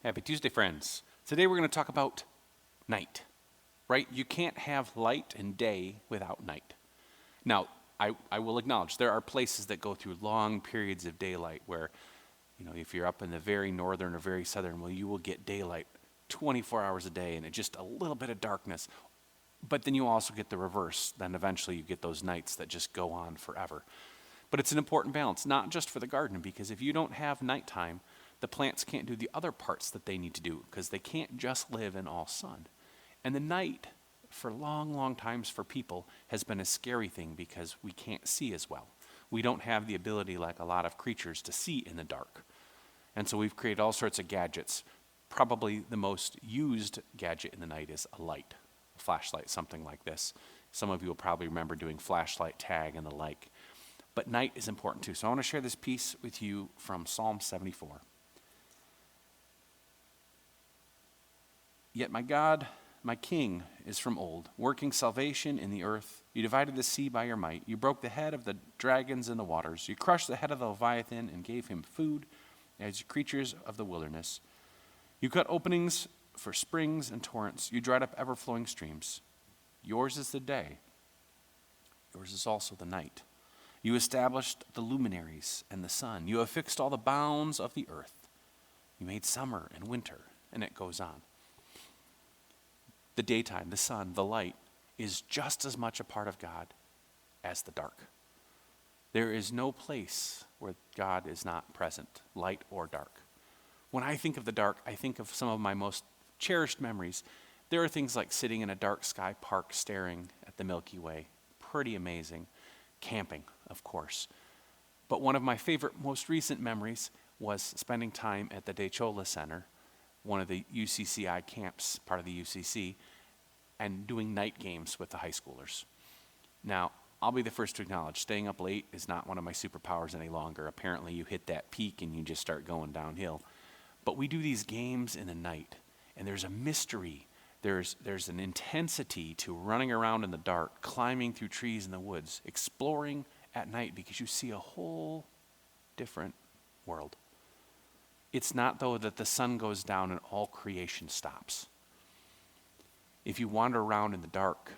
Happy Tuesday, friends. Today we're going to talk about night, right? You can't have light and day without night. Now, I will acknowledge there are places that go through long periods of daylight where, if you're up in the very northern or very southern, well, you will get daylight 24 hours a day and just a little bit of darkness. But then you also get the reverse. Then eventually you get those nights that just go on forever. But it's an important balance, not just for the garden, because if you don't have nighttime, the plants can't do the other parts that they need to do because they can't just live in all sun. And the night, for long, long times for people, has been a scary thing because we can't see as well. We don't have the ability, like a lot of creatures, to see in the dark. And so we've created all sorts of gadgets. Probably the most used gadget in the night is a light, a flashlight, something like this. Some of you will probably remember doing flashlight tag and the like. But night is important too. So I want to share this piece with you from Psalm 74. Yet my God, my King, is from old, working salvation in the earth. You divided the sea by your might. You broke the head of the dragons in the waters. You crushed the head of the Leviathan and gave him food as creatures of the wilderness. You cut openings for springs and torrents. You dried up ever-flowing streams. Yours is the day. Yours is also the night. You established the luminaries and the sun. You have fixed all the bounds of the earth. You made summer and winter, and it goes on. The daytime, the sun, the light, is just as much a part of God as the dark. There is no place where God is not present, light or dark. When I think of the dark, I think of some of my most cherished memories. There are things like sitting in a dark sky park staring at the Milky Way. Pretty amazing. Camping, of course. But one of my favorite, most recent memories was spending time at the Dechola Center, one of the U.C.C. camps, part of the U.C.C., and doing night games with the high schoolers. Now, I'll be the first to acknowledge, staying up late is not one of my superpowers any longer. Apparently, you hit that peak and you just start going downhill. But we do these games in the night, and there's a mystery. There's an intensity to running around in the dark, climbing through trees in the woods, exploring at night because you see a whole different world. It's not, though, that the sun goes down and all creation stops. If you wander around in the dark,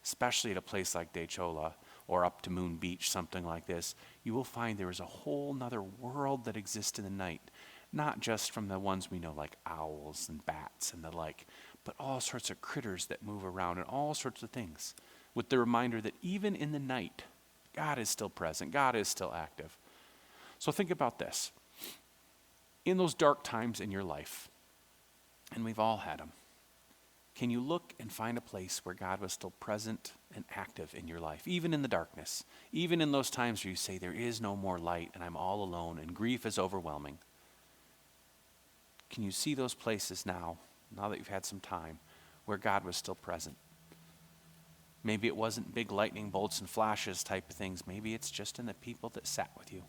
especially at a place like Dechola or up to Moon Beach, something like this, you will find there is a whole nother world that exists in the night, not just from the ones we know like owls and bats and the like, but all sorts of critters that move around and all sorts of things, with the reminder that even in the night, God is still present, God is still active. So think about this. In those dark times in your life, and we've all had them, can you look and find a place where God was still present and active in your life, even in the darkness, even in those times where you say there is no more light and I'm all alone and grief is overwhelming? Can you see those places now that you've had some time, where God was still present? Maybe it wasn't big lightning bolts and flashes type of things. Maybe it's just in the people that sat with you.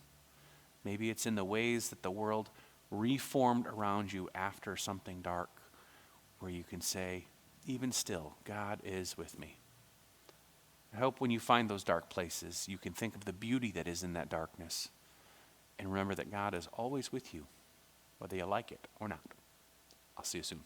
Maybe it's in the ways that the world reformed around you after something dark, where you can say, even still, God is with me. I hope when you find those dark places, you can think of the beauty that is in that darkness and remember that God is always with you, whether you like it or not. I'll see you soon.